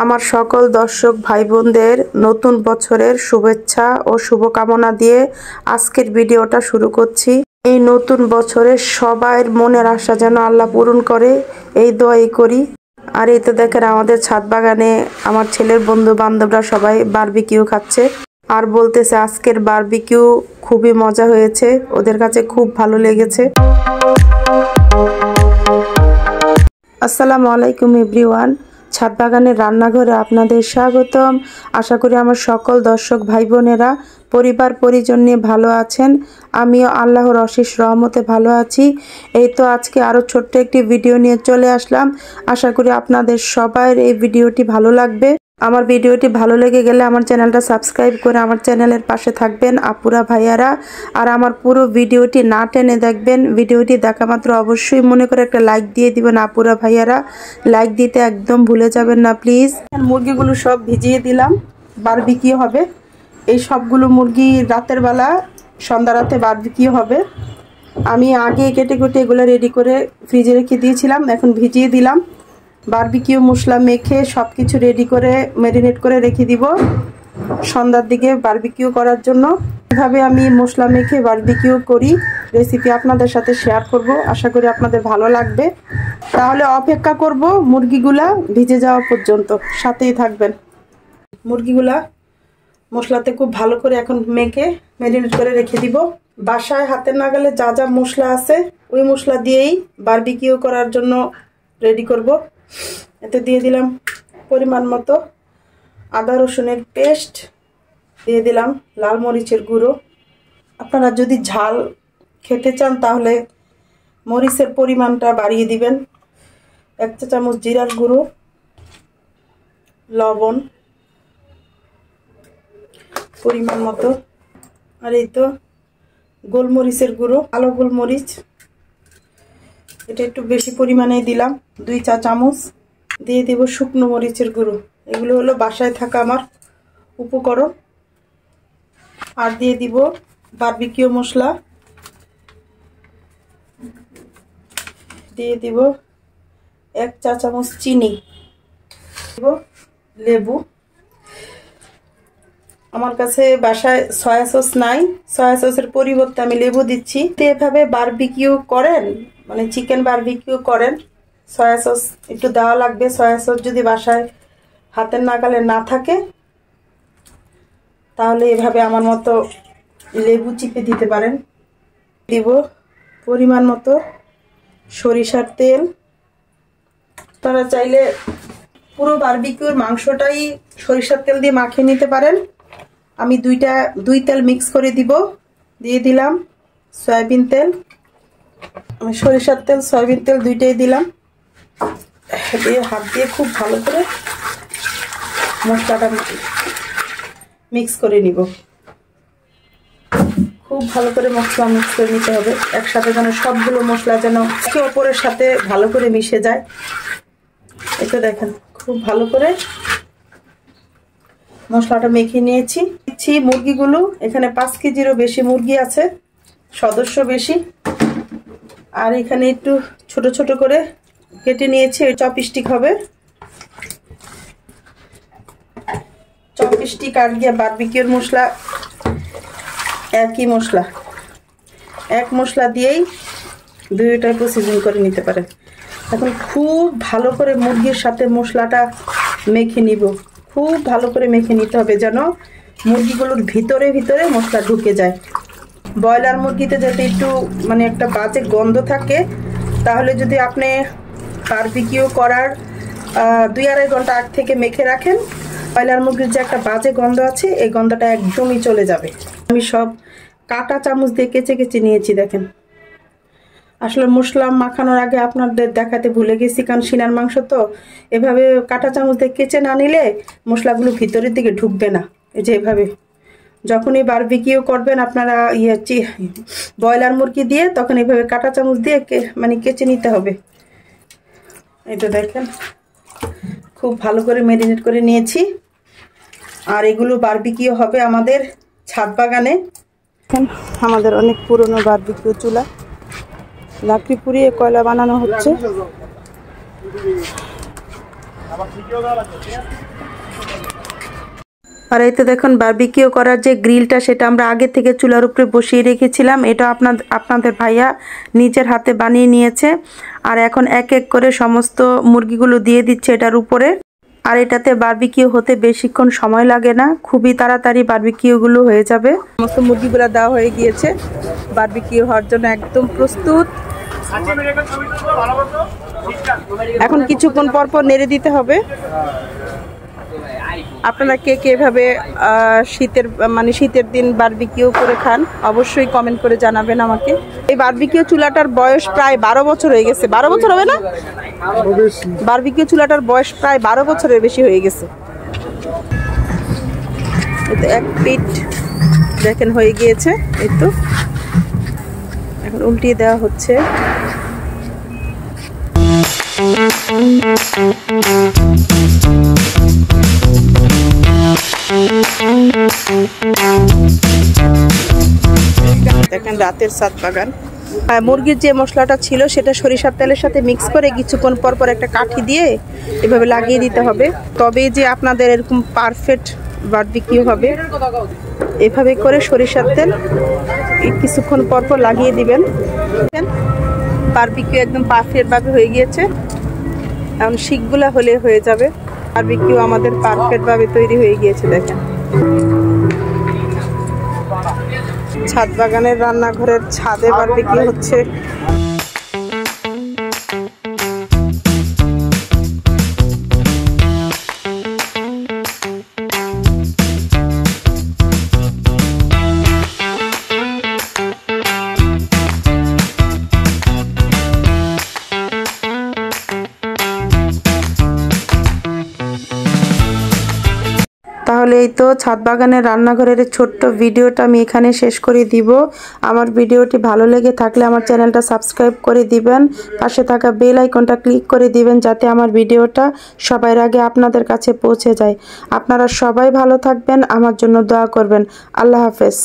আমার সকল দর্শক ভাই বোনদের নতুন বছরের শুভেচ্ছা ও শুভকামনা দিয়ে আজকের ভিডিওটা শুরু করছি। এই নতুন বছরে সবার মনের আশা যেন আল্লাহ পূরণ করে এই দোয়াই করি। আর এই তো দেখেন আমাদের ছাদ বাগানে আমার ছেলের বন্ধু বান্ধবরা সবাই বারবিকিউ খাচ্ছে আর বলতেছে আজকের বারবিকিউ খুবই মজা হয়েছে, ওদের কাছে খুব ভালো লেগেছে। আসসালামু আলাইকুম এভরিওয়ান, ছাদ বাগানের রান্নাঘরে আপনাদের স্বাগতম। আশা করি আমার সকল দর্শক ভাই বোনেরা পরিবার পরিজন নিয়ে ভালো আছেন। আমিও আল্লাহর অশেষ রহমতে ভালো আছি। এই তো আজকে আরও ছোট্ট একটি ভিডিও নিয়ে চলে আসলাম। আশা করি আপনাদের সবার এই ভিডিওটি ভালো লাগবে। আমার ভিডিওটি ভালো লেগে গেলে আমার চ্যানেলটা সাবস্ক্রাইব করে আমার চ্যানেলের পাশে থাকবেন আপুরা ভাইয়ারা। আর আমার পুরো ভিডিওটি না টেনে দেখবেন। ভিডিওটি দেখা মাত্র অবশ্যই মনে করে একটা লাইক দিয়ে দিবেন আপুরা ভাইয়ারা। লাইক দিতে একদম ভুলে যাবেন না প্লিজ। মুরগিগুলো সব ভিজিয়ে দিলাম, বারবিকিউ হবে। এই সবগুলো মুরগি রাতের বেলা সন্ধ্যা রাতে বারবিকিউ হবে। আমি আগে কেটে কুটে এগুলো রেডি করে ফ্রিজে রেখে দিয়েছিলাম, এখন ভিজিয়ে দিলাম। বারবিকিউ মশলা মেখে সব কিছু রেডি করে ম্যারিনেট করে রেখে দিব সন্ধ্যার দিকে বারবিকিউ করার জন্য। এভাবে আমি মশলা মেখে বারবিকিউ করি, রেসিপি আপনাদের সাথে শেয়ার করব। আশা করি আপনাদের ভালো লাগবে। তাহলে অপেক্ষা করব মুরগিগুলা ভিজে যাওয়া পর্যন্ত, সাথেই থাকবেন। মুরগিগুলা মশলাতে খুব ভালো করে এখন মেখে ম্যারিনেট করে রেখে দিব। বাসায় হাতের নাগালে যা যা মশলা আছে ওই মশলা দিয়েই বারবিকিউ করার জন্য রেডি করব। এতে দিয়ে দিলাম পরিমাণ মতো আদা রসুনের পেস্ট, দিয়ে দিলাম লাল মরিচের গুঁড়ো। আপনারা যদি ঝাল খেতে চান তাহলে মরিচের পরিমাণটা বাড়িয়ে দিবেন। 1 চা চামচ জিরার গুঁড়ো, লবণ পরিমাণ মতো, আর এই তো গোলমরিচের গুঁড়ো, কালো গোলমরিচ, এটা একটু বেশি পরিমাণে দিলাম 2 চা চামচ। দিয়ে দেব শুকনো মরিচের গুঁড়ো। এগুলো হলো বাসায় থাকা আমার উপকরণ। আর দিয়ে দিব বারবিকিউ মশলা, দিয়ে দিব 1 চা চামচ চিনি, দেব লেবু। আমার কাছে বাসায় সয়া সস নাই, সয়া সসের পরিবর্তে আমি লেবু দিচ্ছি। এভাবে বারবিকিউ করেন, মানে চিকেন বারবিকিউ করেন, সয়া সস একটু দেওয়া লাগবে। সয়া সস যদি বাসায় হাতের নাগালে না থাকে তাহলে এভাবে আমার মতো লেবু চিপে দিতে পারেন। দিব পরিমাণ মতো সরিষার তেল। আপনারা চাইলে পুরো বারবিকিউর মাংসটাই সরিষার তেল দিয়ে মাখিয়ে নিতে পারেন। আমি দুই তেল মিক্স করে দিব। দিয়ে দিলাম সয়াবিন তেল। আমি সরিষার তেল সয়াবিন তেল দুইটাই দিলাম। দিয়ে হাত দিয়ে খুব ভালো করে মশলাটা মিক্স করে নিব। খুব ভালো করে মশলা মিক্স করে নিতে হবে একসাথে, যেন সবগুলো মশলা যেন একে অপরের সাথে ভালো করে মিশে যায়। এটা দেখেন খুব ভালো করে মশলাটা মেখে নিয়েছি। মুরগিগুলো এখানে 5 কেজিরও বেশি মুরগি আছে, সদস্য বেশি। আর এখানে একটু ছোট ছোট করে কেটে নিয়েছি, চপস্টিক হবে। চপস্টিক আর গিয়ে বারবিকিউর মশলা একই মশলা, এক মশলা দিয়েই দুইটাই প্রসেসিং করে নিতে পারেন। এখন খুব ভালো করে মুরগির সাথে মশলাটা মেখে নিব। খুব ভালো করে মেখে নিতে হবে যেন মুরগিগুলোর ভিতরে ভিতরে মশলা ঢুকে যায়। ব্রয়লার মুরগিতে যাতে একটু মানে একটা বাজে গন্ধ থাকে, তাহলে যদি আপনি বারবিকিউ করার 2-2.5 ঘন্টা আগ থেকে মেখে রাখেন, ব্রয়লার মুরগির যে একটা বাজে গন্ধ আছে এই গন্ধটা একদমই চলে যাবে। আমি সব কাঁটা চামচ দিয়ে কেচে কেচে নিয়েছি। দেখেন আসলে মশলা মাখানোর আগে আপনাদের দেখাতে ভুলে গেছি, কারণ সিনার মাংস তো এভাবে কাঁটা চামচ দিয়ে কেচে না নিলে মশলাগুলো ভিতরের দিকে ঢুকবে না। এই যে এভাবে যখনই বারবিকিউ করবেন আপনারা ব্রয়লার মুরগি দিয়ে, তখন এভাবে কাঁটা চামচ দিয়ে মানে কেচে নিতে হবে। এটা দেখেন খুব ভালো করে ম্যারিনেট করে নিয়েছি। আর এগুলো বারবিকিউ হবে আমাদের ছাদ বাগানে। আমাদের অনেক পুরনো বারবিকিউ চুলা, লাকড়ি পুড়িয়ে কয়লা বানানো হচ্ছে। আর এই তো দেখুন বারবিকিউ করার যে গ্রিলটা সেটা আমরা আগে থেকে চুলার উপরে বসিয়ে রেখেছিলাম। এটা আপনাদের ভাইয়া নিজের হাতে বানিয়ে নিয়েছে। আর এখন এক এক করে সমস্ত মুরগিগুলো দিয়ে দিচ্ছে এটার উপরে। আর এটাতে বারবিকিউ হতে বেশিক্ষণ সময় লাগে না, খুবই তাড়াতাড়ি বারবিকিউগুলো হয়ে যাবে। সমস্ত মুরগিগুলো দেওয়া হয়ে গিয়েছে, বারবিকিউ হওয়ার জন্য একদম প্রস্তুত। এখন কিছুক্ষণ পর পর নেড়ে দিতে হবে। আপনারা কে কে এভাবে শীতের দিন বারবিকিউ করে খান অবশ্যই কমেন্ট করে জানাবেন আমাকে। এই বারবিকিউ চুলাটার বয়স প্রায় 12 বছর হয়ে গেছে। 12 বছর হবে না? বারবিকিউ চুলাটার বয়স প্রায় 12 বছরের বেশি হয়ে গেছে। এক পিঠ দেখেন হয়ে গিয়েছে, এই তো এখন উল্টিয়ে দেওয়া হচ্ছে। দেখেন রাতের সাত বাগান। মুরগির যে মশলাটা ছিল সেটা সরিষার তেলের সাথে মিক্স করে কিছুক্ষণ পর পর একটা কাঠি দিয়ে এভাবে লাগিয়ে দিতে হবে, তবেই যে আপনাদের এরকম পারফেক্ট বারবিকিউ হবে। এভাবে করে সরিষার তেল কিছুক্ষণ পর পর লাগিয়ে দিবেন। বারবিকিউ একদম পারফেক্ট ভাবে হয়ে গিয়েছে। এখন শিকগুলা হলে হয়ে যাবে। বারবিকিউ আমাদের পারফেক্ট ভাবে তৈরি হয়ে গিয়েছে। দেখেন ছাদ বাগানের রান্নাঘরের ছাদে বারবিকিউ হচ্ছে। তাহলে এই তো ছাদ বাগানের রান্নাঘরের ছোট্ট ভিডিওটা আমি এখানে শেষ করে দিব। আমার ভিডিওটি ভালো লেগে থাকলে আমার চ্যানেলটা সাবস্ক্রাইব করে দিবেন, পাশে থাকা বেল আইকনটা ক্লিক করে দিবেন যাতে আমার ভিডিওটা সবার আগে আপনাদের কাছে পৌঁছে যায়। আপনারা সবাই ভালো থাকবেন, আমার জন্য দোয়া করবেন। আল্লাহ হাফেজ।